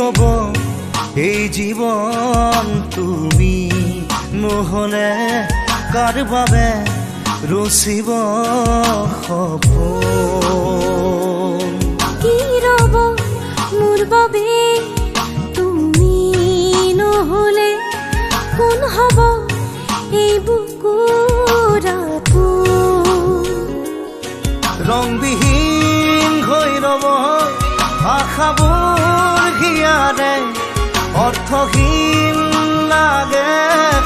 হব এই জীৱন তুমি নহলে কাৰ বাবে ৰচিব সপোন কি ৰব মোৰ বাবে তুমি নহলে কোন হব এই বুকুৰ আপোন ৰংবিহীন হৈ ৰব আশাবোৰ হিয়াৰে অৰ্থহীন লাগে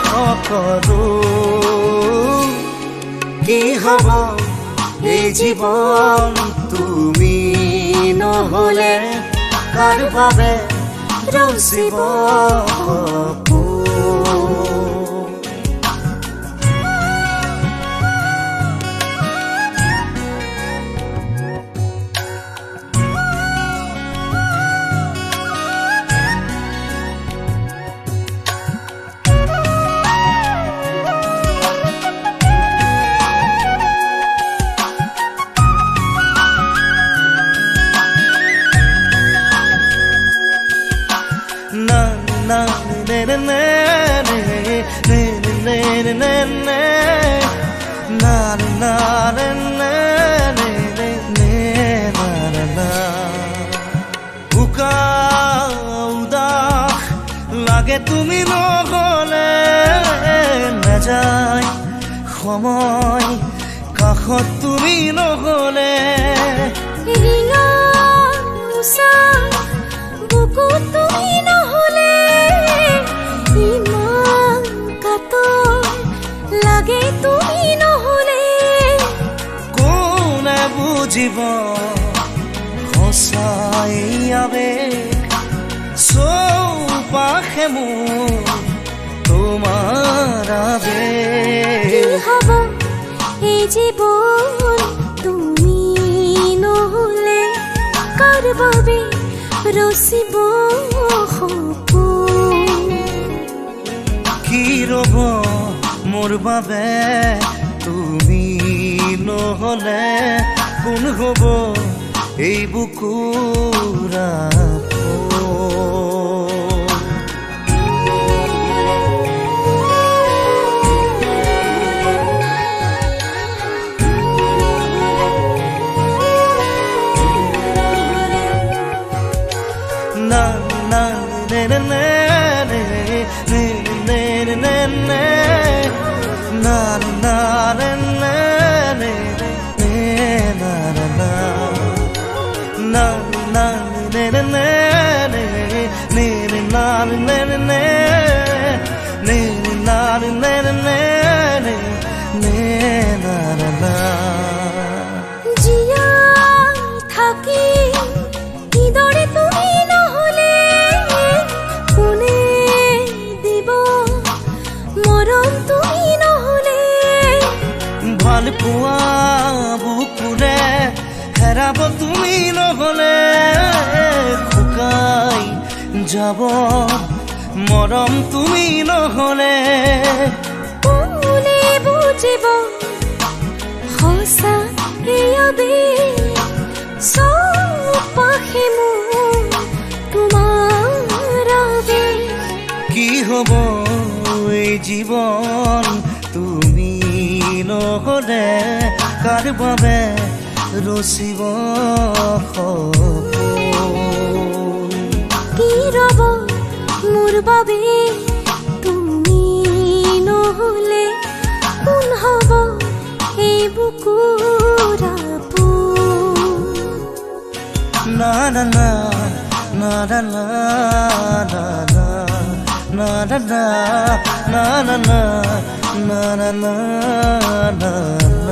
সকলো কি হব এই জীৱন তুমি নহলে কাৰ বাবে ৰচিব সপোন লাগে তুমি নহলে নাযায় সময় কাষত তুমি নহলে ৰিঙা উষা বুকুত তুমি নহলে ইমান কাতৰ লাগে তুমি নহলে কোনে বুজিব সঁচাই আবেগ চৌপাশে মোৰ তোমাৰ আবেগ কি হব এই জীৱন তুমি নহলে কাৰ বাবে ৰচিব সপোন কি ৰব মোৰ বাবে তুমি নহলে কোন হব এই বুকুৰ পোৱা বুকুৰে হেৰাব তুমি নহলে শুকাই যাব মৰম তুমি নহলে কোনে বুজিব সঁচা এই আবেগ চৌপাশে মোৰ তোমাৰ আবেগ কি হব এই জীৱন তুমি নহলে কাৰ বাবে ৰচিব সপোন কি ৰব মোৰ বাবে তুমি নহলে কোন হব এই বুকুৰ আপোন না না না না না না na na na na na na na na na na na na na